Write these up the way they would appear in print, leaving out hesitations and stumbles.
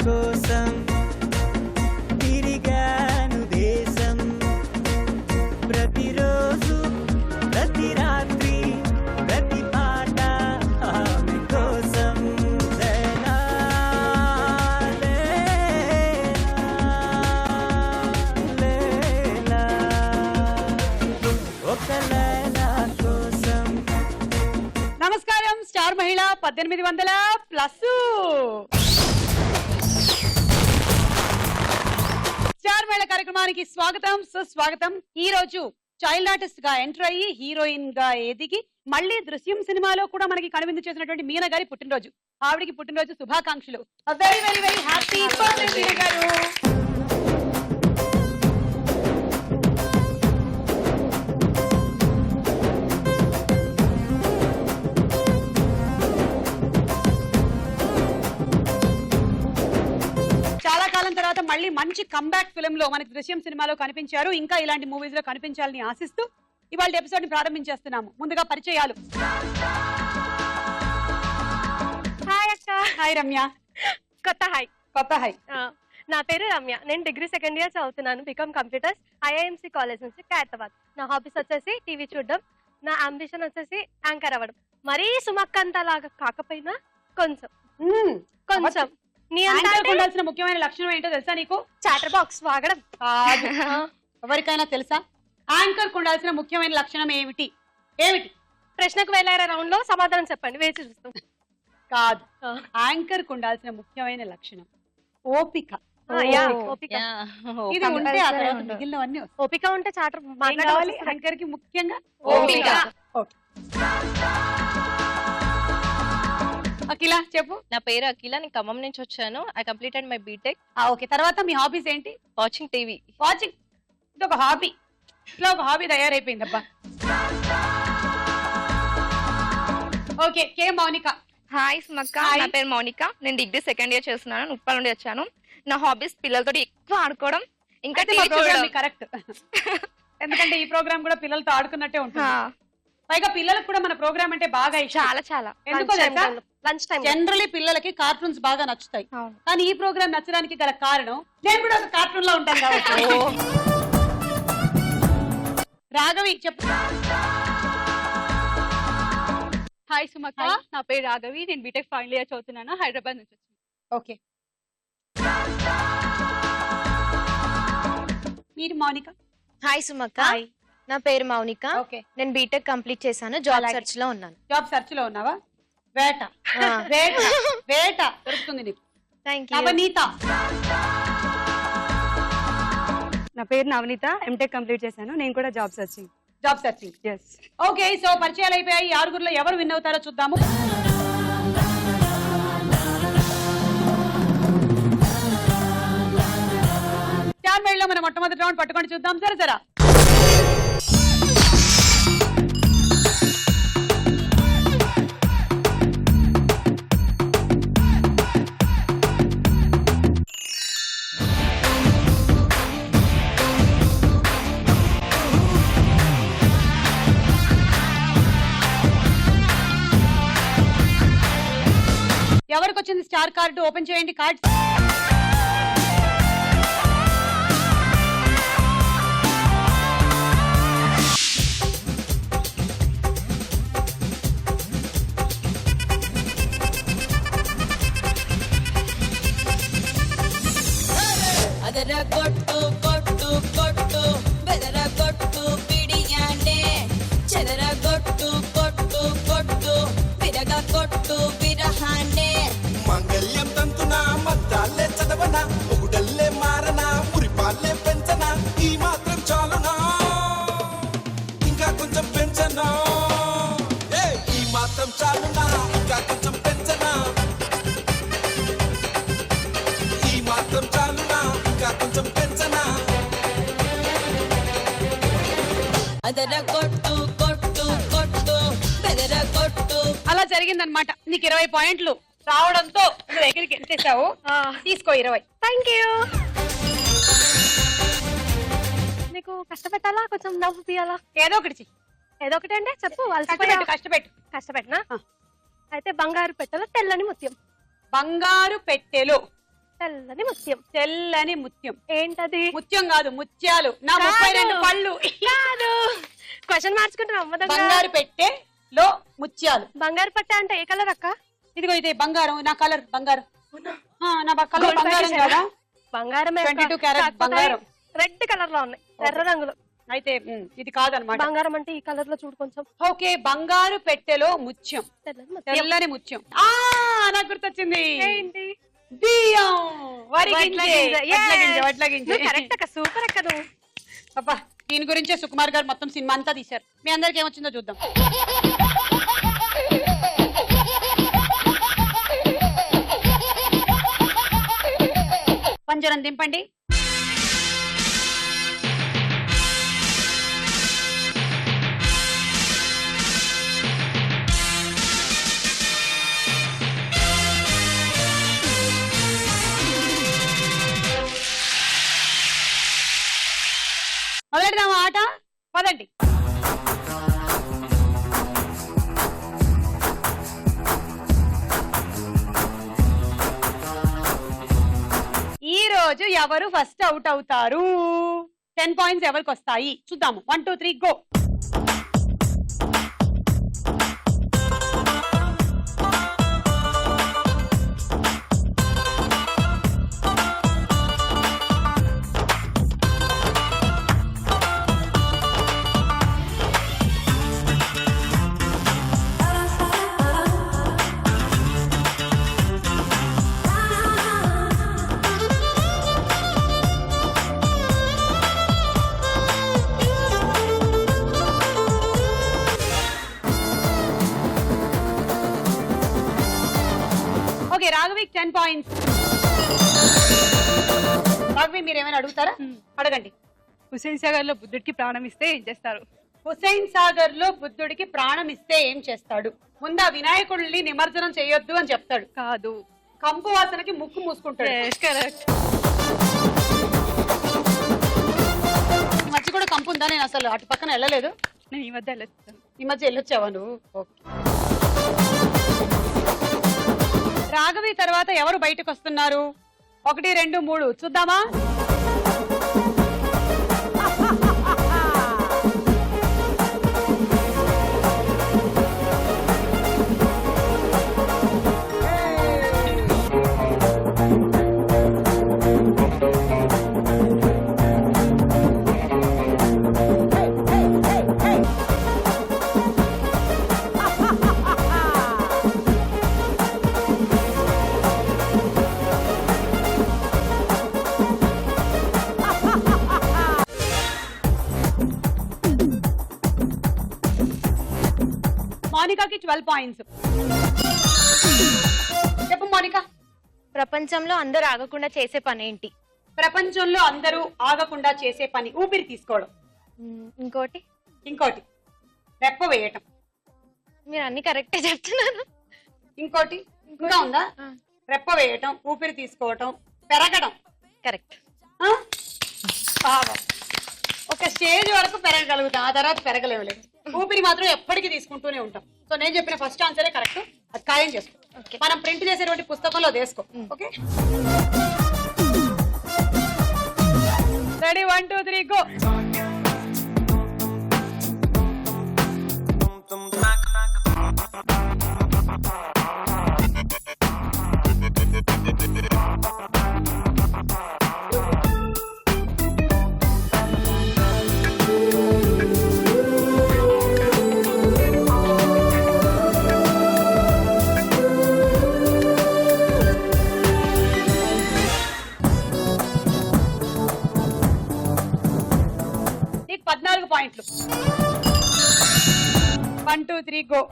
కోసం తిరిగాను దేశం ప్రతిరోజు ప్రతి రాత్రి ప్రతి పాట ఆమె కోసం లేలా, లేలా, ఒక లేలా కోసం. నమస్కారం స్టార్ మహిళ 1800+. స్టార్ మహిళ కార్యక్రమానికి స్వాగతం సుస్వాగతం. ఈ రోజు చైల్డ్ ఆర్టిస్ట్ గా ఎంటర్ అయ్యి హీరోయిన్ గా ఎదిగి మళ్ళీ దృశ్యం సినిమాలో కూడా మనకి కనువిందు చేసినటువంటి మీనా గారి పుట్టినరోజు. ఆవిడికి పుట్టినరోజు శుభాకాంక్షలు. Very very very happy birthday Meena గారు. చాలా కాలం తర్వాత మళ్ళీ మంచి కంబ్యాక్ ఫిల్మ్ లో మనకి దృశ్యం సినిమాలో కనిపించారు. ఇంకా ఇలాంటి మూవీస్ లో కనిపించాలని ఆశిస్తూ ఇవాళ ఎపిసోడ్ ని ప్రారంభించేస్తున్నాము. ముందుగా పరిచయాలు. హాయ్ అక్క. హాయ్ రమ్య. కొత్త హాయ్. కొత్త హాయ్. నా పేరు రమ్య. నేను డిగ్రీ సెకండ్ ఇయర్ చదువుతున్నాను బీకామ్ కంప్యూటర్స్ ఐఐఎంసీ కాలేజ్ నుంచి ఖైరతాబాద్. నా హాబీస్ వచ్చేసి టీవీ చూడడం. నా అంబిషన్ వచ్చేసి యాంకర్ అవ్వడం. మరీ సుమక్క అంతా లాగా కాకపోయినా కొంచెం కొంచెం. నీ యాంకర్ ఉండాల్సిన ముఖ్యమైన లక్షణం ఏంటో తెలుసా నీకు? చాటర్ బాక్స్ వాగడం కాదు. ఎవరికైనా తెలుసా యాంకర్ ఉండాల్సిన ముఖ్యమైన లక్షణం ఏమిటి? ఏమిటి? ప్రశ్నకు వెళ్ళారా రౌండ్ లో సమాధానం చెప్పండి, వేచి చూస్తాం. కాదు, యాంకర్ ఉండాల్సిన ముఖ్యమైన లక్షణం ఓపిక. ఓపిక. ఇది ఉంటే ఆ తర్వాత మిగిలినవన్నీ వస్తాయి. ఓపిక ఉంటే చాటర్ మాట్లాడాలి. యాంకర్ కి ముఖ్యంగా ఓపిక. అఖిల చెప్పు. నా పేరు అఖిల. నేను ఖమ్మం నుంచి వచ్చాను. I completed my BTech. Okay, తర్వాత మీ హాబీస్ ఏంటి? Watching TV. వాచింగ్ ఇది ఒక హాబీ. ఇట్లా ఒక హాబీ తయారైపోయింది అబ్బా. Okay, K Mounika. హాయ్ సుమక్క. నా పేరు మౌనిక. నేను డిగ్రీ సెకండ్ ఇయర్ చేస్తున్నాను. ఉప్పల్ నుండి వచ్చాను. నా హాబీస్ పిల్లలతో ఎక్కువ ఆడుకోవడం, ఇంకా టీవీ చూడడం. కరెక్ట్. ఎందుకంటే ఈ ప్రోగ్రామ్ కూడా పిల్లలతో ఆడుకున్నట్టే ఉంటుంది. పైగా పిల్లలకు కూడా మన ప్రోగ్రామ్ అంటే బాగా ఇష్టం. చాలా చాలా. ఎందుకో తెలుసా? లంచ్ టైం జనరలీ పిల్లలకి కార్టూన్స్ బాగా నచ్చుతాయి. కానీ ఈ ప్రోగ్రామ్ నచ్చడానికి గల కారణం నేను కూడా ఒక కార్టూన్ లో ఉంటాను కాబట్టి. రాఘవి చెప్పు. హాయ్ సుమక్క. నా పేరు రాఘవి. నేను బీటెక్ ఫైనల్ ఇయర్ చదువుతున్నాను. హైదరాబాద్ నుంచి వచ్చాను. ఓకే, మీరు మౌనిక. హాయ్ సుమక్క. నా పేరు మౌనిక. ఓకే, నేను బీటెక్ కంప్లీట్ చేశాను. జాబ్ సర్చ్ లో ఉన్నాను. జాబ్ సర్చ్ లో ఉన్నావా? వేట వేట వేట దొరుకుతుంది నీకు. థాంక్యూ. నవనీత. నా పేరు నవనీత. ఎంటెక్ కంప్లీట్ చేశాను. నేను కూడా job searching. Job searching. Yes. Okay, so పరిచయాలు అయిపోయాయి. ఈ ఆరుగురులో ఎవరు విన్ అవుతారో చూద్దాము. స్టార్ మైల్ లో మనం మొట్టమొదటి రౌండ్ పట్టుకొని చూద్దాం. సరే సరే. ఎవరికి వచ్చింది స్టార్ కార్డు? ఓపెన్ చేయండి కార్డ్. ಅದರ ಕೊಟ್ಟು ಕೊಟ್ಟು ಕೊಟ್ಟು ಬೆದರ ಕೊಟ್ಟು ಬಿಡಿಯಾನೆ ಚದರ ಕೊಟ್ಟು ಕೊಟ್ಟು ಕೊಟ್ಟು ಬಿರಗ ಕೊಟ್ಟು ಬಿರಹಾನೆ మంగళ్యం తంతునా మద్దాలే చదవనా మొగుడల్లే మారనా మురిపాలే పెంచనా ఈ మాత్రం చాలునా ఇంకా కొంచెం పెంచనా ఈ మాత్రం చాలునా ఇంకా కొంచెం పెంచనా ఈ మాత్రం చాలునా ఇంకా కొంచెం పెంచనా ಅದರ ಕೊಟ್ಟು ಕೊಟ್ಟು ಕೊಟ್ಟು ಬೆದರ ಕೊಟ್ಟು. అలా జరిగిందనమాట. నీకు 20 పాయింట్లు రావడంతో నువ్వు ఎగిరికి వెళ్తేసావు. తీసుకో 20. Thank you. నీకు కష్టపెట్టాలా కొంచెం నవ్వు తీయాలా? ఏదో ఒకటి చెయ్యి. ఏదో ఒకటి అంటే చెప్పు. కష్టపెట్టు. కష్టపెట్టినా అయితే బంగారు పెట్టెలో తెల్లని ముత్యం. బంగారు పెట్టెలో తెల్లని ముత్యం. తెల్లని ముత్యం. ఏంటది? ముత్యం కాదు, ముత్యాలు. నా 32 పళ్ళు. కాదు, క్వశ్చన్ మార్చుకుంటున్నా. బంగారు పెట్టెలో ముత్యాలు. బంగారు పట్టే అంటే ఏ కలర్ అక్క? ఇదిగో ఇదే బంగారం. నా కలర్ బంగారం. నా కలర్ Gold బంగారం package కదా. బంగారం 22 క్యారెట్ బంగారం. రెడ్ కలర్ లో ఉన్నాయి, ఎర్ర రంగులో. అయితే ఇది కాదనమాట. బంగారం అంటే ఈ కలర్ లో చూడు కొంచెం. ఓకే, బంగారు పెట్టెలో ముత్యం. తెల్లని ముత్యం. నాకు గుర్తొచ్చింది. ఏంటి? బియ్యం. వడ్ల గింజ. వడ్ల గింజ. కరెక్ట్ అక్క, సూపర్ అక్క నువ్వు. అబ్బా, దీని గురించే సుకుమార్ గారు మొత్తం సినిమా అంతా తీశారు. మీ అందరికి ఏమొచ్చిందో చూద్దాం. పంజరం దింపండి. మొదలెడదామా ఆట? పదండి. ఈ రోజు ఎవరు ఫస్ట్ అవుట్ అవుతారు? 10 పాయింట్స్ ఎవరికి వస్తాయి చూద్దాము. 1 2 3 గో. ఓకే, రాఘవికి 10 పాయింట్స్. రాఘవి మీరు ఏమైనా అడుగుతారా? అడగండి. హుస్సేన్ సాగర్ లో బుద్ధుడికి ప్రాణం ఇస్తే ఏం చేస్తారు? హుస్సేన్ సాగర్ లో బుద్ధుడికి ప్రాణం ఇస్తే ఏం చేస్తాడు? ముందా వినాయకుడిని నిమజ్జనం చేయొద్దు అని చెప్తాడు. కాదు, కంపు వాసనకి ముక్కు మూసుకుంటాడు. కరెక్ట్. ఈ మధ్య కూడా కంపు ఉందా? నేను అసలు అటు పక్కన వెళ్ళలేదు. నేను ఈ మధ్య వెళ్ళొచ్చాను. ఈ మధ్య వెళ్ళొచ్చావా నువ్వు? ఓకే. రాఘవి తర్వాత ఎవరు బయటకు వస్తున్నారు? 1 2 3 చూద్దామా? మోనికాకి 12 పాయింట్స్. చెప్పు మోనికా. ప్రపంచంలో అందరూ ఆగకుండా చేసే పని ఏంటి? ప్రపంచంలో అందరూ ఆగకుండా చేసే పని ఊపిరి తీసుకోవడం. ఇంకోటి ఇంకోటి రెప్ప వేయటం. మీరు అన్ని కరెక్టే చెప్తున్నారు. ఇంకోటి ఇంకా ఉందా? రెప్ప వేయటం, ఊపిరి తీసుకోవటం, పెరగడం. కరెక్ట్. ఒక స్టేజ్ వరకు పెరగగలుగుతాం, ఆ తర్వాత పెరగలేము. ఊపిరి మాత్రం ఎప్పటికీ తీసుకుంటూనే ఉంటాం. సో నేను చెప్పిన ఫస్ట్ ఆన్సరే కరెక్ట్. అది ఖాయం చేసుకో. మనం ప్రింట్ చేసేటువంటి పుస్తకంలో వేసుకో. Okay, ready? 1 2 3 గో. నీకు 14 పాయింట్లు. 1 2 3 గో.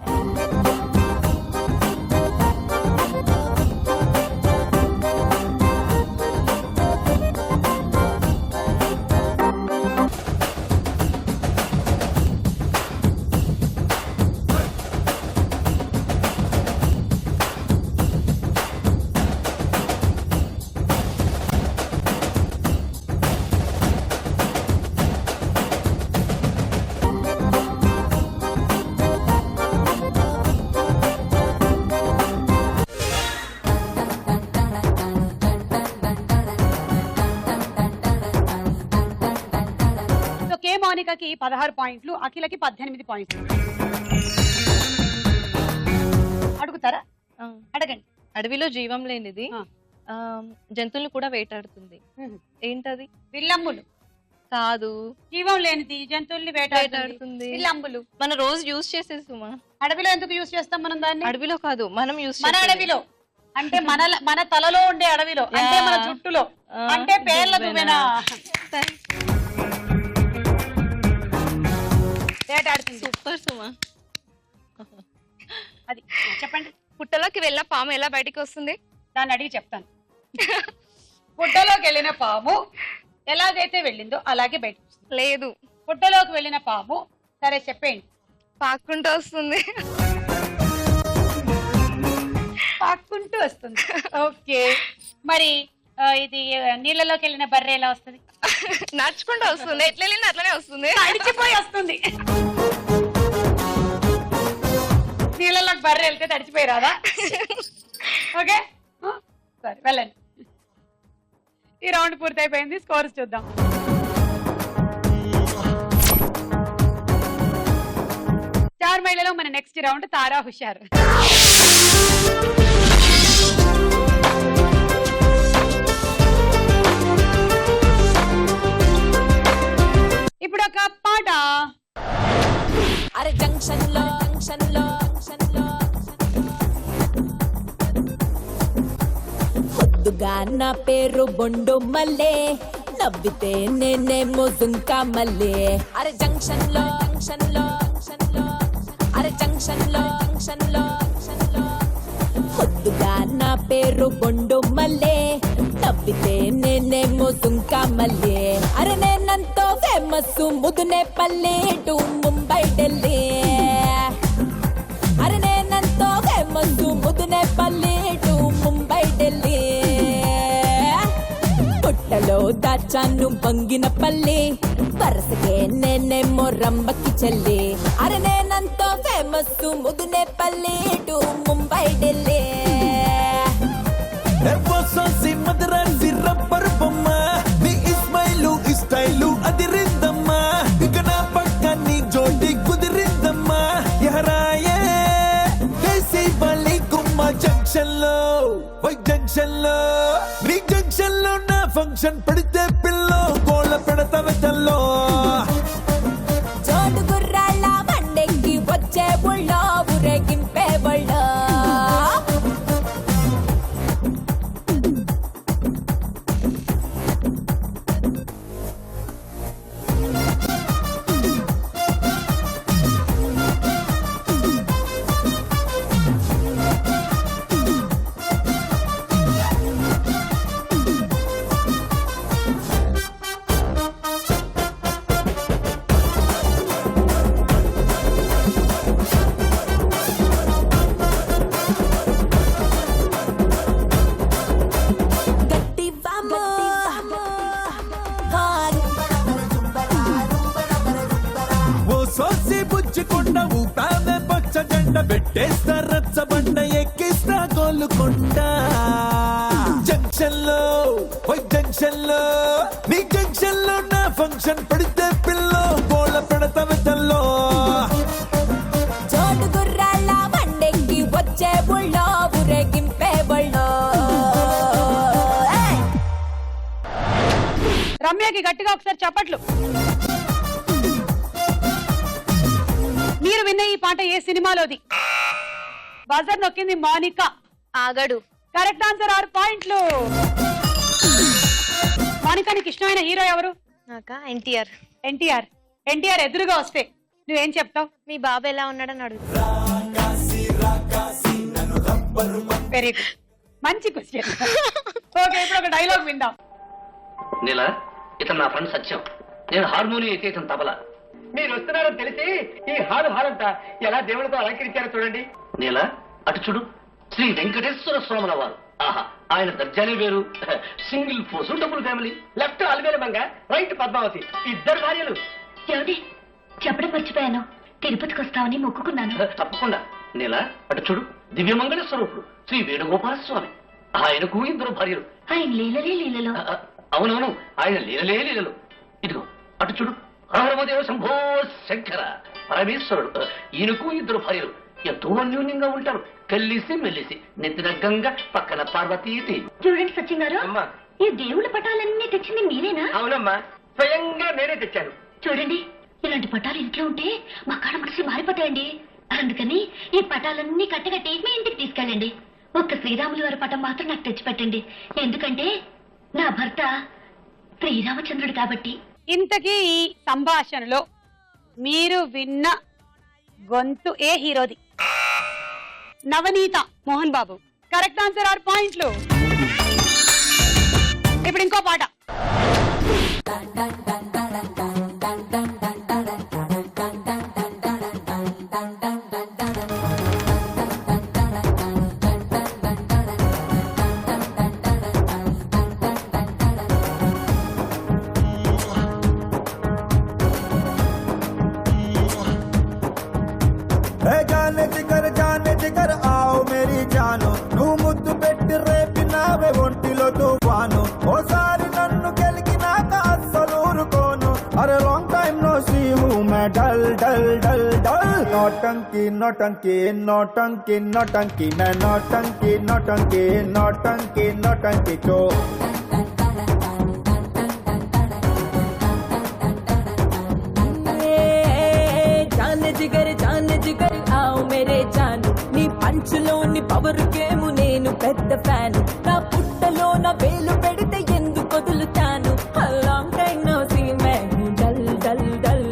మౌనికకి 16 పాయింట్లు, అఖిలకి 18 పాయింట్లు. అడుగుతారా? అడగండి. అడవిలో జీవం లేనిది ఆ. జంతువులు కూడా వేటాడుతుంది. మ్మ్. ఏంటది? విల్లంబులు. కాదు, జీవం లేనిది జంతువుల్ని వేటాడుతుంది. వేటాడుతుంది. విల్లంబులు. మన రోజు యూజ్ చేసేది సుమా. అడవిలో ఎందుకు యూజ్ చేస్తాం మనం దాన్ని? అడవిలో కాదు, మనం యూజ్ మన అడవిలో అంటే మన తలలో ఉండే అడవిలో, అంటే మన జుట్టులో, అంటే పేర్ల దువ్వెన వేటాడుతుంది. సూపర్ సుమా. అది చెప్పండి. పుట్టలోకి వెళ్ళిన పాము ఎలా బయటికి వస్తుంది? దాన్ని అడిగి చెప్తాను. పుట్టలోకి వెళ్ళిన పాము ఎలాగైతే వెళ్ళిందో అలాగే బయటకు వస్తుంది. లేదు, పుట్టలోకి వెళ్ళిన పాము, సరే చెప్పేయండి. పాక్కుంటూ వస్తుంది. పాక్కుంటూ వస్తుంది. ఓకే, మరి ఇది నీళ్ళలోకి వెళ్ళిన బర్రె ఎలా వస్తుంది? నడుచుకుంటూ వస్తుంది. ఎట్లా వెళ్ళింది అట్లనే వస్తుంది. తడిచిపోయి వస్తుంది. నీళ్ళలోకి బర్రె వెళ్తే తడిచిపోయి రాదా? ఓకే, సరే వెళ్ళండి. ఈ రౌండ్ పూర్తయిపోయింది. స్కోర్స్ చూద్దాం. స్టార్ మహిళలో మన నెక్స్ట్ రౌండ్ తారా హుషారు. ఇప్పుడు ఒక పాట. అరే జంక్షన్ లో ముద్దుగా నా పేరు బొండు మల్లే, నవ్వితే నేనేమో జుంకా మల్లే. అరే జంక్షన్ లో అరే జంక్షన్ లో ముద్దుగా నా పేరు బొండు మల్లే, నవ్వితే నేనేమో జుంకా మల్లే. అరే నేనంతో ఫేమస్ ముదునే పల్లె టు ముంబై ఢిల్లీ. అరే నేనంతో ఫేమస్ ముదునే పల్లె టు ముంబై ఢిల్లీ. పుట్టలో దాచాను బంగిన పల్లి, వరసకే నేనేమో రంబకి చెల్లి. అరే నేనంతో ఫేమస్ ముదునే పల్లి టు ముంబై ఢిల్లీ. మదరాసి రబ్బర్ బొమ్మ, నీ ఇస్మైలు ఇస్టైలు అదిరిందమ్మా. ఇక నా పక్క నీ జోడి కుదిరిందమ్మా. ఎహరాయే దేశీ బలి గుమ్మ జంక్షన్ లో, వై జంక్షన్ లో. నీ జంక్షన్ లో నా ఫంక్షన్ పడితే పిల్లో, గోళ్ళ పెడతా వెతల్లో. జోడు గుర్రాళ్ళ బండెక్కి వచ్చే ఊళ్ళో ఊరేగింపే వాళ్ళో. బుజ్జికొండ ఊపామే పచ్చ జెండ, పెట్టేస్తా రచ్చబండ ఎక్కిస్తా గోలుకొండ. జంక్షన్ లో, ఓ జంక్షన్ లో, నీ జంక్షన్ లో నా ఫంక్షన్ పడితే పిల్లో, గోళ్ళ పెడతా వెతల్లో. జోడు గుర్రాళ్ళ బండెక్కి వచ్చే ఊళ్ళో ఊరేగింపే వాళ్ళో. రమ్యకి గట్టిగా ఒకసారి చప్పట్లు. మీరు విన్న ఈ పాట ఏ సినిమాలోది? బజర్ నొక్కింది మౌనిక. ఆగడు. కరెక్ట్ ఆన్సర్, 6 పాయింట్లు. మౌనిక, నీకు ఇష్టమైన హీరో ఎవరు? నాకా ఎన్టీఆర్. ఎన్టీఆర్. ఎన్టీఆర్ ఎదురుగా వస్తే నువ్వేం చెప్తావు? మీ బాబు ఎలా ఉన్నాడని అడుగు. వెరీ గుడ్, మంచి క్వశ్చన్. ఓకే, ఇప్పుడు ఒక డైలాగ్ విందాం. నీలా, ఇతను నా ఫ్రెండ్ సత్యం. నేను హార్మోనియం అయితే ఇతను తబలా. మీరు వస్తున్నారని తెలిసి ఈ హాలంతా ఎలా దేవుడితో అలంకరించారో చూడండి. నీలా, అటు చూడు, శ్రీ వెంకటేశ్వర స్వాముల వారు. ఆహా, ఆయన దర్జాలే వేరు. సింగిల్ ఫోసు, double family. Left Alivelu Manga, right Padmavati, ఇద్దరు భార్యలు. ఏమిటి చెప్పడం మర్చిపోయాను, తిరుపతికి వస్తామని మొక్కుకున్నాను. తప్పకుండా. నీలా, అటు చూడు, దివ్యమంగళ స్వరూపుడు శ్రీ వేణుగోపాల స్వామి. ఆయనకు 2 భార్యలు. ఆయన లీలలే లీలలో. అవునవును, ఆయన లీలలే లీలలు. ఇదిగో అటు చూడు, హరహరమదేవ శంభో శంకర పరమేశ్వరుడు. ఈయనకు ఇద్దరు భార్యలు ఎంతో అన్యోన్యంగా ఉంటారు. కలిసి మెల్లిసి నెత్తిన గంగ పక్కన పార్వతీ. చూడండి సచిన్ గారు, అమ్మా. ఈ దేవుళ్ళ పటాలన్నీ తెచ్చింది మీరేనా? అవునమ్మా, స్వయంగా నేనే తెచ్చాను. చూడండి, ఇలాంటి పటాలు ఇంట్లో ఉంటే మా కాళ్ళ మనసు మారిపోతాయండి. అందుకని ఈ పటాలన్నీ కట్టగట్టి మీ ఇంటికి తీసుకెళ్ళండి. ఒక్క శ్రీరాములు వారి పటం మాత్రం నాకు తెచ్చిపెట్టండి. ఎందుకంటే నా భర్త శ్రీరామచంద్రుడు కాబట్టి. ఇంతకీ ఈ సంభాషణలో మీరు విన్న గొంతు ఏ హీరోది? నవనీత మోహన్ బాబు. కరెక్ట్ ఆన్సర్ 6 పాయింట్లు. ఇప్పుడు ఇంకో పాట. జానే జిగర్ ఆవు మేరీ జాను, నువ్వు ముద్దు పెట్టి రేపినావే ఒంటిలో తుఫాను. ఓసారి నన్ను గెలికినాక అస్సలు ఊరుకోను. అరే లాంగ్ టైమ్ నో సీ హూ మే డల్ డల్ డల్ డల్. నోటంకి నోటంకి నోటంకి నోటంకి మే నోటంకి నోటంకి నోటంకి నోటంకి చో. జానే జిగర్ ఆవు మేరే జాను, నీ పంచులోని పవర్ గేము నేను పెద్ద ఫ్యాను. నా పుట్టలో నా వేలు పెడితే ఎందుకు వదులుతాను. లాంగ్ టైం నో సీ మే డల్ డల్ డల్.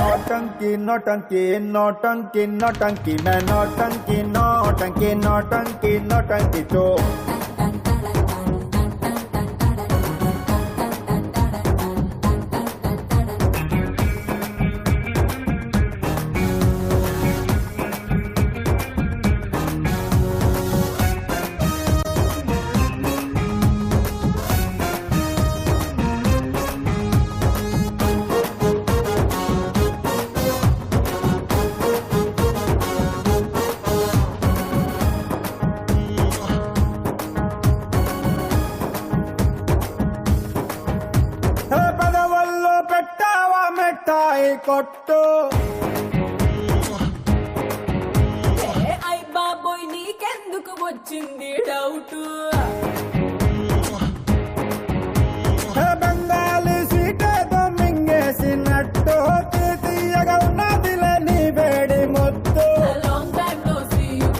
నోటంకి నోటంకి నోటంకి నోటంకి మే నోటంకి నోటంకి నోటంకి నోటంకి చో. పెదవల్లో పెట్టావా మిఠాయి కొట్టు. ఐ బాబోయ్ నీకెందుకు వచ్చింది డౌట్. బెంగాలీ సీటేదో మింగేసినట్టు తీయగా ఉన్నదిలే నీ వేడి ముద్దు. Long time no see you,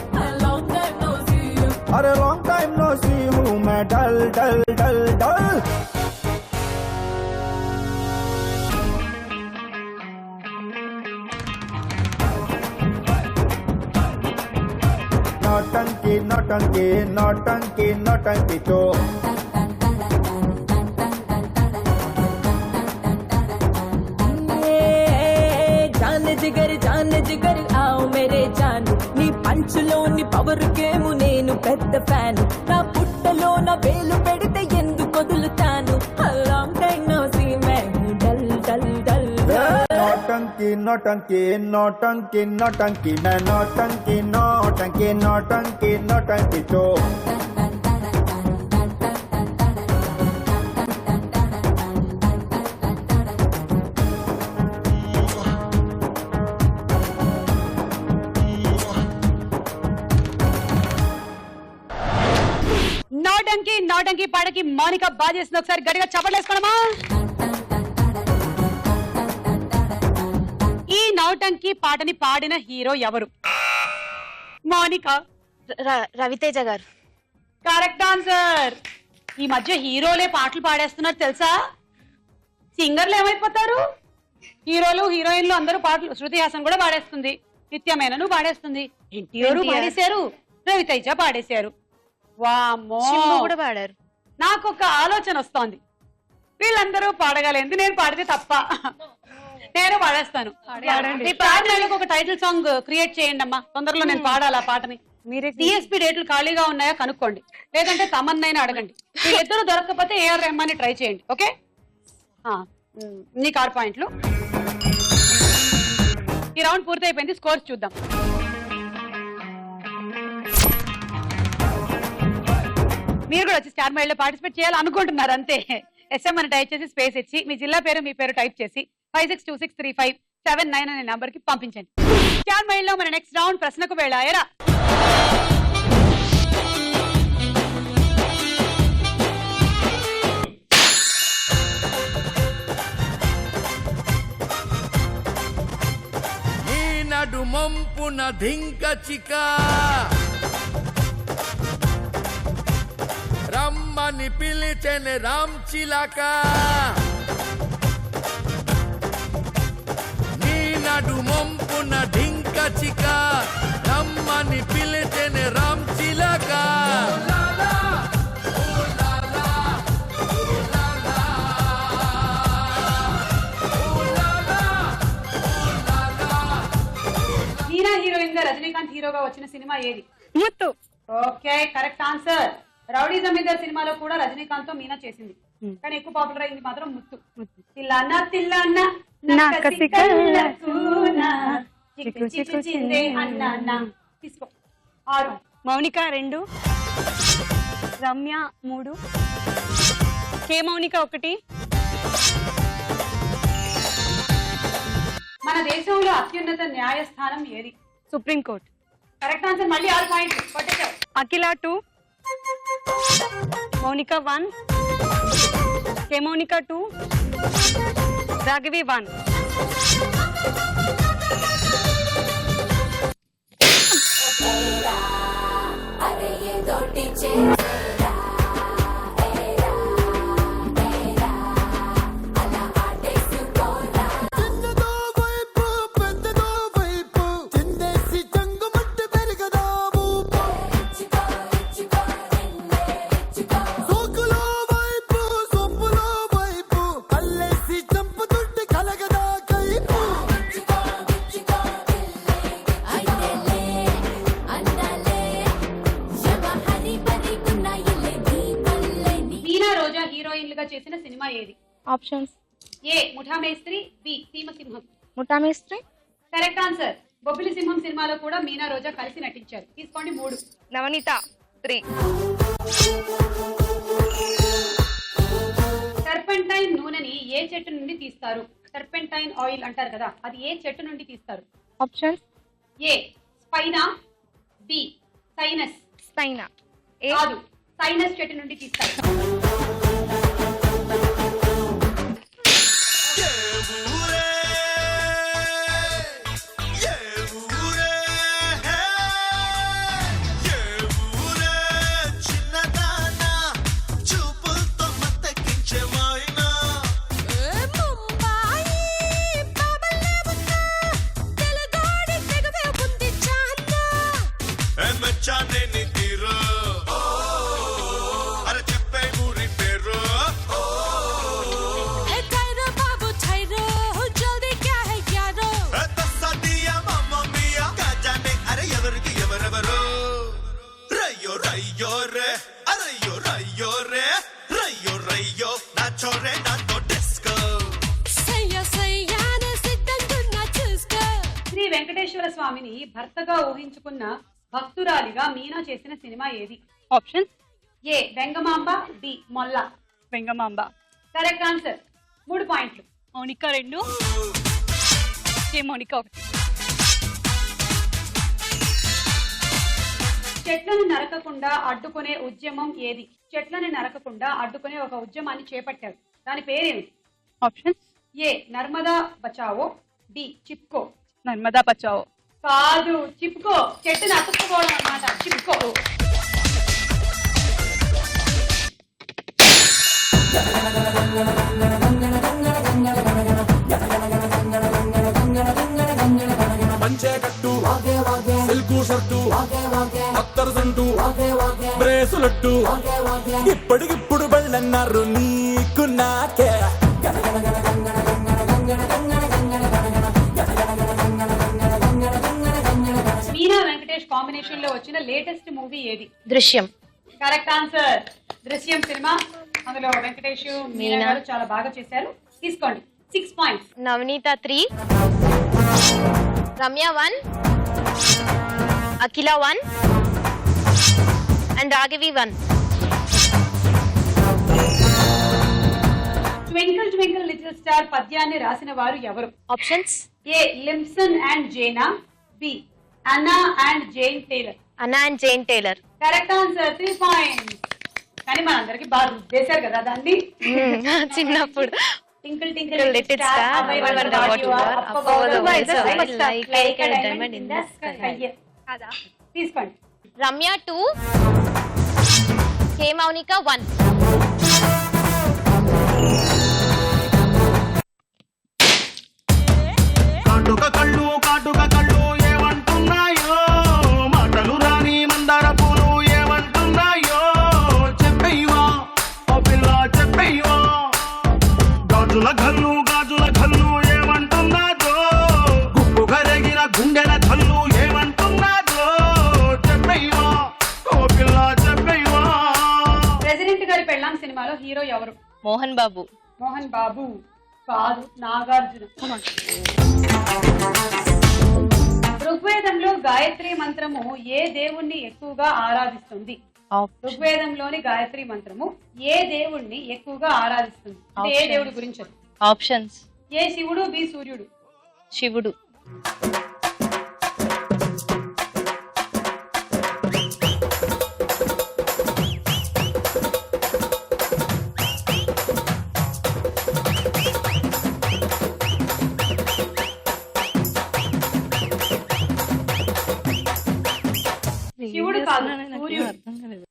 long time no see you. అరే లాంగ్ టైమ్ నో సీ హూ మే డల్ డల్ డల్ డల్. నోటంకి నోటంకి నోటంకి నోటంకి చో. జానే జిగర్ ఆవు మేరే జాను, నీ పంచులోని పవర్ గేము నేను పెద్ద ఫ్యాను. నా పుట్టలో నా వేలు పెడితే ఎందుకు వదులుతాను. లాంగ్ టైం నో సీ మే డల్ డల్ డల్. నోటంకి నోటంకి నోటంకి నోటంకి మే నోటంకి నోటంకి నోటంకి నోటంకి చో. నోటంకి పాటకి మౌనిక బాగా చేసింది. ఒకసారి గట్టిగా చప్పట్లేసుకోనమా. ఈ నౌటంకి పాటని పాడిన హీరో ఎవరు? మౌనిక. రవితేజ గారు. Correct answer. ఈ మధ్య హీరోలే పాటలు పాడేస్తున్నారు తెలుసా? సింగర్లు ఏమైపోతారు? హీరోలు హీరోయిన్లు అందరూ పాటలు. శృతి హాసన్ కూడా పాడేస్తుంది, నిత్య మేనన్ పాడేస్తుంది, ఎన్టీఆర్ పాడేశారు, రవితేజ పాడేశారు. వామ్మో, కూడా పాడారు. నాకు ఒక ఆలోచన వస్తోంది, వీళ్ళందరూ పాడగలేదు, నేను పాడితే తప్ప. నేను పాడేస్తాను. ఒక టైటిల్ సాంగ్ క్రియేట్ చేయండి అమ్మా, తొందరలో నేను పాడాలి ఆ పాటని. మీరే డిఎస్పీ డేట్లు ఖాళీగా ఉన్నాయా కనుక్కోండి, లేదంటే తమన్నైనా అడగండి. వీళ్ళిద్దరూ దొరకకపోతే ఏఆర్ రెహమాన్ ట్రై చేయండి. ఓకే, నీకు 6 పాయింట్లు. ఈ రౌండ్ పూర్తయిపోయింది, స్కోర్స్ చూద్దాం. మీరు కూడా వచ్చి స్టార్ మైల్ లో పార్టిసిపేట్ చేయాలనుకుంటున్నారు అంతే. ఎస్ఎం అని టైప్ చేసి స్పేస్ ఇచ్చి మీ జిల్లా పేరు మీ పేరు టైప్ చేసి 56263579 అనే నంబర్ కి పంపించండి. స్టార్ మైల్ లో మన నెక్స్ట్ రౌండ్ ప్రశ్నకు వెళ్ళాయరా. నడు మంపున ధింక చిక రమ్మని పిలిచెని రామ్ చిలక నీ నడు మంపున ధింక చిక రమ్మని పిలిచెని రామ్ చిలక మీనా హీరోయిన్ గా రజనీకాంత్ హీరోగా వచ్చిన సినిమా ఏది? Muthu. Okay, correct answer. Rowdy Zamindar సినిమాలో కూడా రజనీకాంత్ తో మీనా చేసింది, కానీ ఎక్కువ పాపులర్ అయింది మాత్రం ముత్తు. తిల్లన్న తిల్లన్న నక్కసి కళ్ళకున చిక్కు చిక్కు చిందే అన్న. తీసుకో. 6. మౌనిక 2, రమ్య 3, కే మౌనిక 1. మన దేశంలో అత్యున్నత న్యాయస్థానం ఏది? Supreme court. Correct answer. మళ్ళీ 6 పాయింట్లు కొట్టేశావు. అఖిల 2, మౌనిక 1, కే మౌనిక 2, రాఘవి 1. చేసిన సినిమా ఏది? ఆప్షన్స్. ఏ ముఠా మేస్త్రి, బి సీమసింహం. ముఠా మేస్త్రి. Correct answer. బొబ్బిలి సింహం సినిమాలో కూడా మీనా రోజా కలిసి నటించారు. తీసుకోండి 3. నవనీత 3. టర్పెంటైన్ నూనెని ఏ చెట్టు నుండి తీస్తారు? టర్పెంటైన్ ఆయిల్ అంటారు కదా, అది ఏ చెట్టు నుండి తీస్తారు? ఆప్షన్స్. ఏ స్పైనా, బి సైనస్. స్పైనా. కాదు, సైనస్ చెట్టు నుండి తీస్తారు. వెంకటేశ్వర స్వామిని భర్తగా ఊహించుకున్న భక్తురాలిగా మీనా చేసిన సినిమా ఏది? Options. A Vengamamba, B Molla. Vengamamba. Correct answer. 3 పాయింట్లు. మౌనిక 2, కే మౌనిక 1. చెట్లను నరకకుండా అడ్డుకునే ఉద్యమం ఏది? చెట్లను నరకకుండా అడ్డుకునే ఒక ఉద్యమాన్ని చేపట్టారు, దాని పేరేమిటి? ఆప్షన్స్. ఏ నర్మదా బచావో, బి చిప్కో. నర్మదా బచావో. కాదు, చిప్కో. చెట్టుని అతుక్కుపోవడం అన్నమాట, చిప్కో. పంచే కట్టు, సిల్కు షర్టు, అత్తరు సంటు, బ్రేసులట్టు, ఇప్పటికిప్పుడు బళ్ళన్నారు నీకు నాకే. మీనా వెంకటేష్ కాంబినేషన్ లో వచ్చిన లేటెస్ట్ మూవీ ఏది? దృశ్యం. Correct answer. దృశ్యం సినిమా, అందులో వెంకటేష్ మీనా గారు చాలా బాగా చేశారు. తీసుకోండి 6 points. Navaneetha 3, Ramya 1, Akhila 1 and Raghavi 1. Twinkle twinkle little star పద్యాన్ని రాసిన వారు ఎవరు? ఆప్షన్స్: ఏ లిమ్సన్ అండ్ జేనా, B Anna and Jane Taylor. Anna and Jane Taylor. Correct answer, 3 points. కానీ మనందరికి బాగా రుద్దేశారు కదా దాన్ని చిన్నప్పుడు. Twinkle twinkle little star, I wonder what you are, up above the world, like a diamond in the sky. కదా. తీసుకోండి. రమ్య 2, కే మౌనిక 1. కాటుక కళ్ళు ఏమంటున్నాయో, మాటలు రాని మందార పూలు ఏమంటున్నాయో, చెప్పయ్యవా ఓ పిల్ల చెప్పయ్యవా. గాజుల కళ్ళు ఏమంటున్నాదో, గుప్పు కరిగిన గుండెల కళ్ళు ఏమంటున్నాదో, చెప్పయ్యవా ఓ పిల్ల చెప్పయ్యవా. ప్రెసిడెంట్ గారి పెళ్ళాం సినిమాలో హీరో ఎవరు? మోహన్ బాబు. మోహన్ బాబు కాదు, నాగార్జున. ఋగ్వేదంలో గాయత్రి మంత్రము ఏ దేవుణ్ణి ఎక్కువగా ఆరాధిస్తుంది? ఋగ్వేదంలోని గాయత్రి మంత్రము ఏ దేవుణ్ణి ఎక్కువగా ఆరాధిస్తుంది? ఏ దేవుడి గురించి? ఆప్షన్స్: ఏ శివుడు, బి సూర్యుడు. శివుడు. శివుడు కాదు, సూర్యుడు.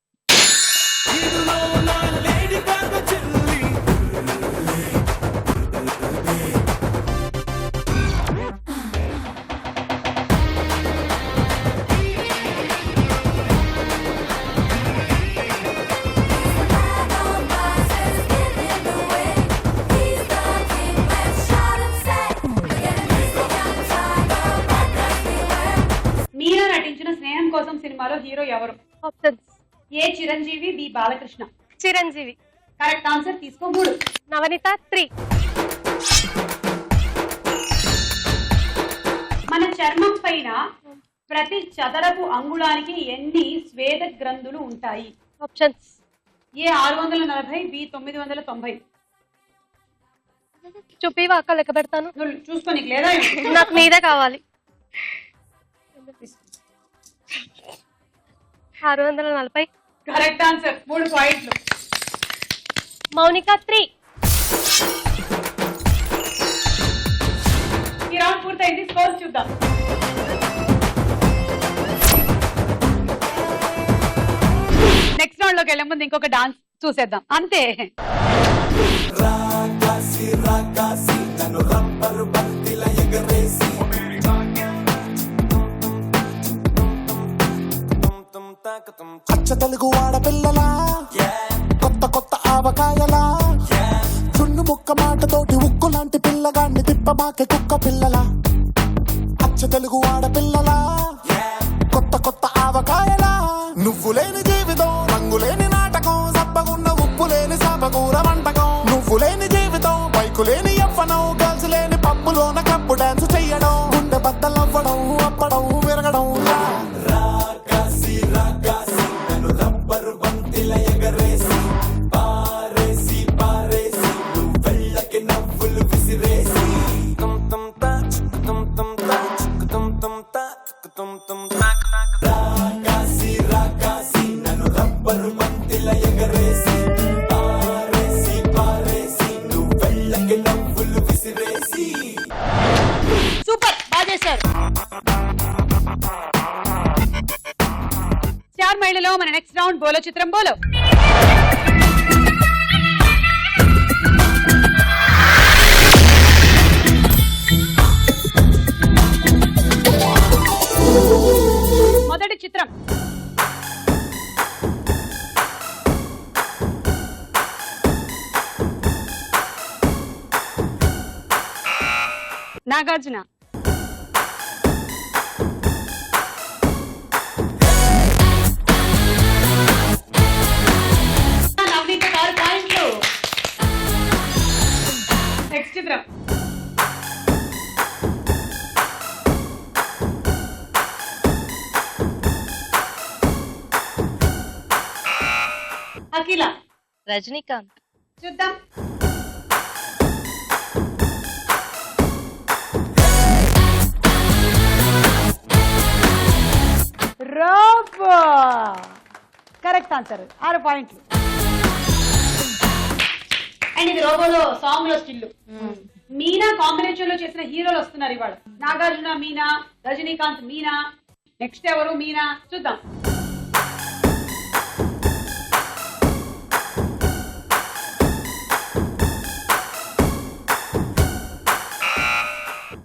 మీరా నటించిన స్నేహం కోసం సినిమాలో హీరో ఎవరు? Options: A Chiranjeevi, B Balakrishna. Chiranjeevi. Correct answer, తీసుకో 3. నవనీత 3. మన చర్మం పైన ప్రతి చదరపు అంగుళానికి ఎన్ని స్వేద గ్రంథులు ఉంటాయి? ఆప్షన్స్: ఏ 640, బి 990. చూపివా అక్క, లెక్క పెడతాను. నువ్వు చూసుకో, నీకు లేదా? నాకు మీదే కావాలి. 640. కరెక్ట్ ఆన్సర్, 3 పాయింట్లు. మౌనిక 3. ఈ రౌండ్ పూర్తయింది, స్కోర్ చూద్దాం. నెక్స్ట్ రౌండ్ లోకి వెళ్ళే ముందు ఇంకొక డాన్స్ చూసేద్దాం అంతే. అచ్చ తెలుగు ఆడపిల్లలా, కొత్త కొత్త ఆవకాయలా, చున్ను ముక్క మాటతోటి ఉక్కు లాంటి పిల్లగాన్ని తిప్పమాకే కుక్క పిల్లలా. అచ్చ తెలుగు ఆడపిల్లలా, కొత్త కొత్త ఆవకాయలా, నువ్వు లేని జీవితం, రంగు లేని నాటకం, సబ్బగున్న ఉప్పు లేని సాపకూర వంటకం. నువ్వు లేని జీవితం, బైకు లేని యవ్వనం, గర్ల్స్ లేని పప్పులోన కప్పు డాన్స్ చెయ్యడం, గుండె బద్దలవ్వడం, అప్పడం విరగడం. సూపర్, బాగా చేశారు. స్టార్ మహిళలో మన నెక్స్ట్ రౌండ్ బోలో చిత్రం బోలో. మొదటి చిత్రం నాగార్జున. నవనీత 6 పాయింట్లు. నెక్స్ట్ చిత్రం అఖిల. రజనీకాంత్. చూద్దాం. కరెక్ట్ ఆన్సర్ 6 పాయింట్లు. అండ్ ఇది రోబోలో సాంగ్ లో స్టిల్. మీనా కాంబినేషన్ లో చేసిన హీరోలు వస్తున్నారు ఇవాళ. నాగార్జున మీనా, రజనీకాంత్ మీనా, నెక్స్ట్ ఎవరు మీనా చూద్దాం.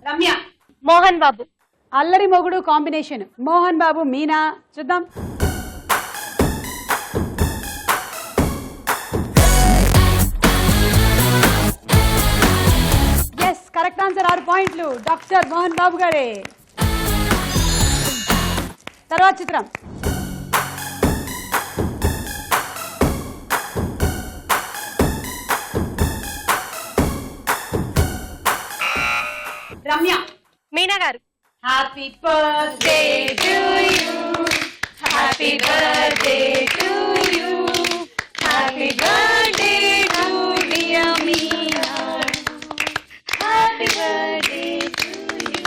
రమ్య. మోహన్ బాబు. అల్లరి మొగుడు కాంబినేషన్ మోహన్ బాబు మీనా చూద్దాం. ఎస్ కరెక్ట్ ఆన్సర్ 6 పాయింట్లు. డాక్టర్ మోహన్ బాబు గారే. తర్వాత చిత్రం. రమ్య. మీనా గారు. Happy birthday to you, happy birthday to you, happy birthday to dear Meena, happy birthday to you.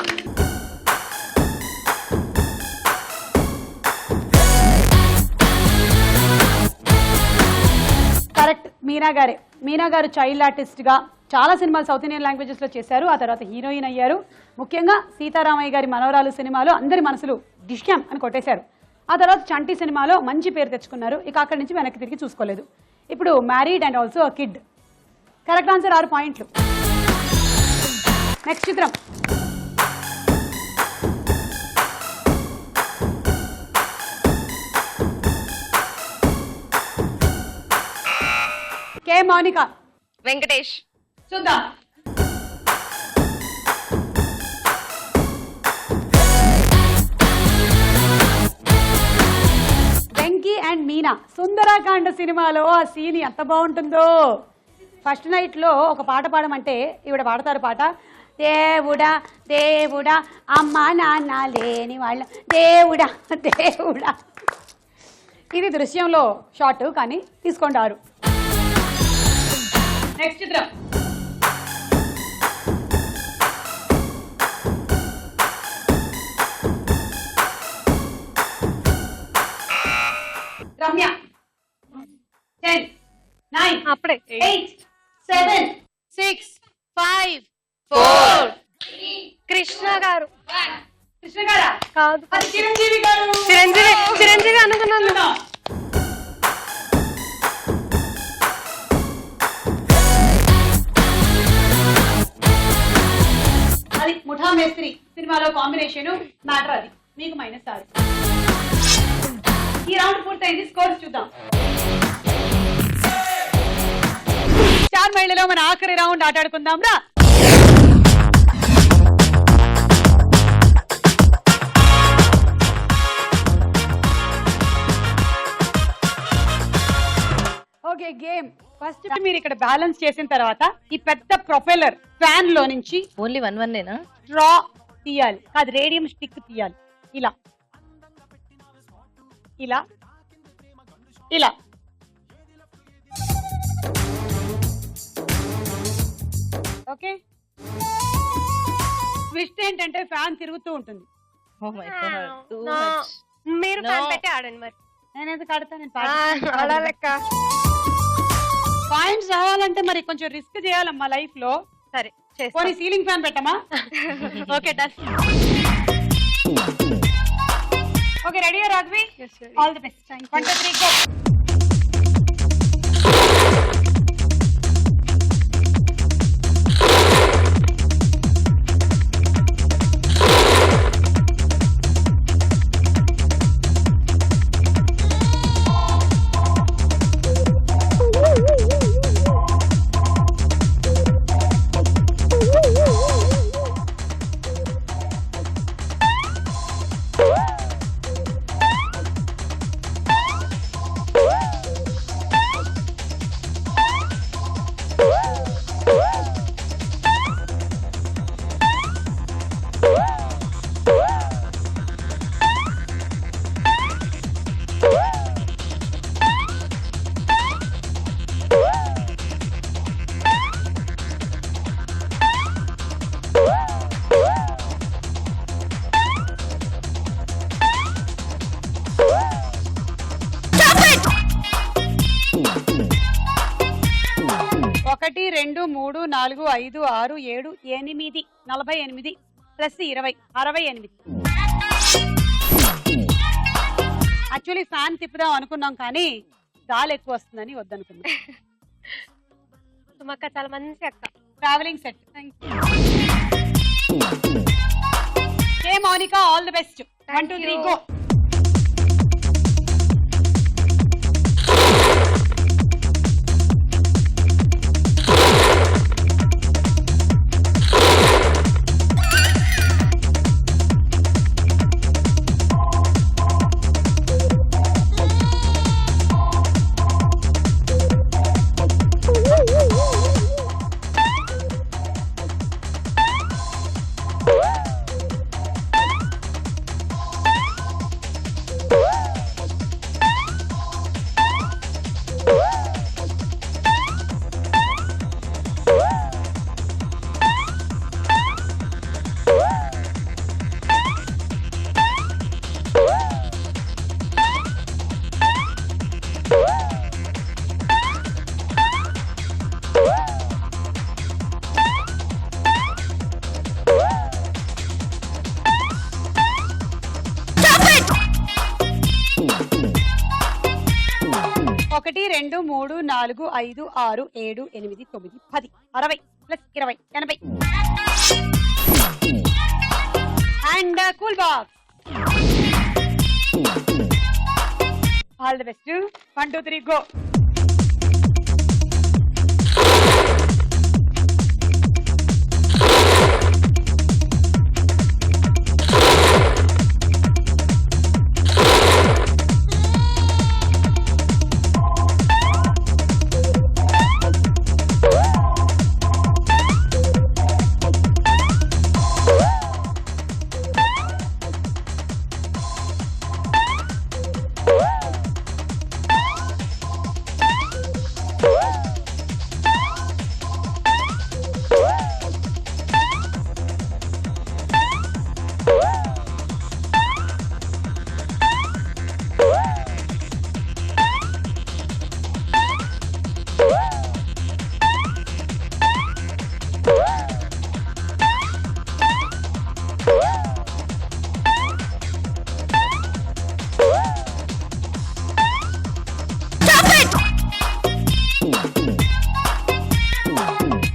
Correct Meena గారే. మీనా గారు చైల్డ్ ఆర్టిస్ట్ గా చాలా సినిమాలు సౌత్ ఇండియన్ లాంగ్వేజెస్ లో చేశారు. ఆ తర్వాత హీరోయిన్ అయ్యారు. ముఖ్యంగా సీతారామయ్య గారి మనవరాలు సినిమాలో అందరి మనసులు డిష్యం అని కొట్టేశారు. ఆ తర్వాత చంటి సినిమాలో మంచి పేరు తెచ్చుకున్నారు. ఇక అక్కడి నుంచి వెనక్కి తిరిగి చూసుకోలేదు. ఇప్పుడు married and also kid. Correct answer 6 పాయింట్లు. నెక్స్ట్ చిత్రం. కే మౌనిక. వెంకటేష్. చూద్దాం. వెంకీ అండ్ మీనా సుందరాకాండ సినిమాలో ఆ సీన్ ఎంత బాగుంటుందో. ఫస్ట్ నైట్ లో ఒక పాట పాడమంటే ఈవిడ పాడతారు పాట. దేవుడా దేవుడా అమ్మా నాన్న లేని వాళ్ళ దేవుడా దేవుడా. ఇది దృశ్యంలో షార్ట్ కానీ తీసుకుంటారు. నెక్స్ట్ చిత్రం. రమ్య. 10 9 అప్పుడే 8 7 6 5 4 కృష్ణ గారు. కృష్ణ గారా? కాదు, అది చిరంజీవి గారు. చిరంజీవి అనుకున్నాను. అది ముఠా మేస్త్రి సినిమాలో కాంబినేషన్ మ్యాటర్. అది మీకు -6. ఈ రౌండ్ పూర్తయింది. స్కోర్స్ చూద్దాం. స్టార్ మహిళలో మన ఆఖరి రౌండ్ ఆటాడుకుందాం రా. Okay game. ఫస్ట్ మీరు ఇక్కడ బ్యాలెన్స్ చేసిన తర్వాత ఈ పెద్ద ప్రొపెల్లర్ ఫ్యాన్ లో నుంచి ఓన్లీ 1-1 స్ట్రా తీయాలి. అది రేడియం స్టిక్ తీయాలి. ఇలా ఇలా ఇలా. ఓకే. ట్విస్ట్ ఏంటంటే ఫ్యాన్ తిరుగుతూ ఉంటుంది. Oh my god, too No. much. మీరు No. ఫ్యాన్ పెట్టి ఆడండి మరి. నేను ఎందుకు ఆడతా? నేను ఆడాలెక్క. పాయింట్స్ రావాలంటే మరి కొంచెం రిస్క్ చేయాలమ్మా లైఫ్ లో. సరే చేస్తా. పోనీ సీలింగ్ ఫ్యాన్ పెట్టమా? Okay done. ఓకే రెడీయా Raghavi? All the best. 1 2 3 go. 3 4 5 6 7 8 48 plus 20 68. Actually fan తిప్పుదాం అనుకున్నాం కానీ గాలి ఎక్కువ వస్తుందని వద్దనుకున్నాం. సుమక్క చాలా మంచి అక్క. Travelling set. A Mounika, all the best. 1 2 3 go. ఒకటి 2 3 4 5 6 7 8 9 10 60 plus 20 80. And cool box. All the best. 1 2 3 go.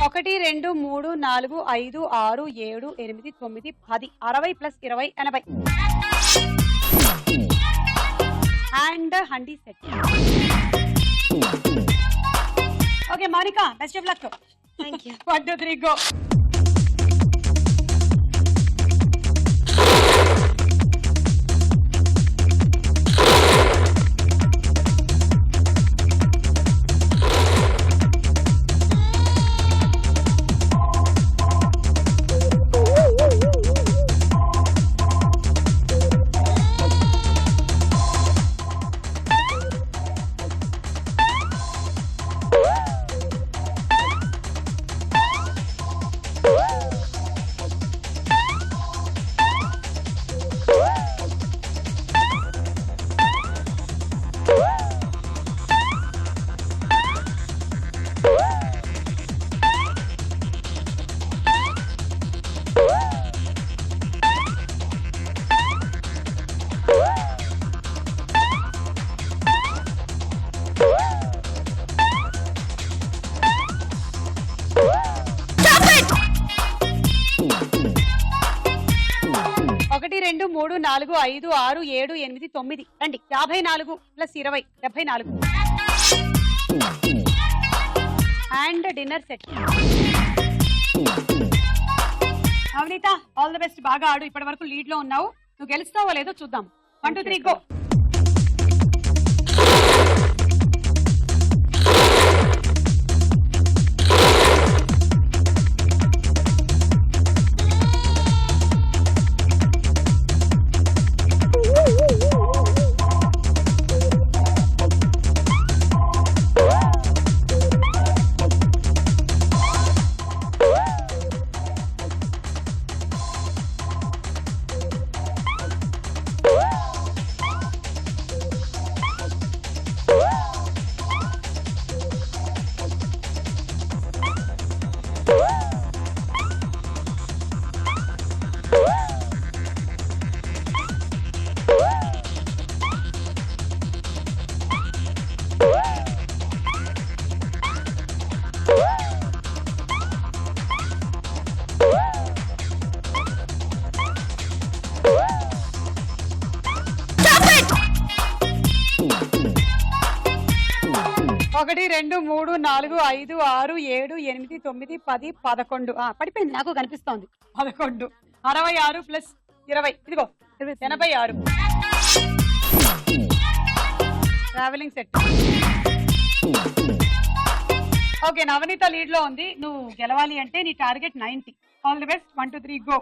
ఒకటి 2 3 4 5 6 7 8 9 10 60 plus 20 80. And handi set. Okay Mounika, best of luck. Thank you. 1 2 3 go. ఒకటి 2 3 4 5 6 7 8 9 రండి. 54 plus 20 74. And dinner set. Navaneetha, all the best. బాగా ఆడు. ఇప్పటి వరకు lead లో ఉన్నావు. నువ్వు గెలుస్తావో లేదో చూద్దాం. 1 2 3 గో. 1 2 3 4 5 6 7 8 9 10 11 పడిపోయింది నాకు కనిపిస్తోంది 11 66 ప్లస్ 20 ఇదిగో 86 ట్రావెలింగ్ సెట్. ఓకే నవనీత లీడ్ లో ఉంది. నువ్వు గెలవాలి అంటే నీ target 90. All the best. 1 2 3 go.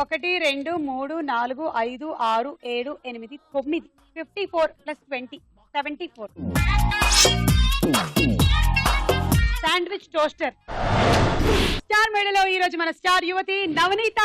ఒకటి 2 3 4 5 6 7 8 9 54 ప్లస్ 20 74. Sandwich toaster. స్టార్ మేడలో ఈ రోజు మన స్టార్ యువతి నవనీత.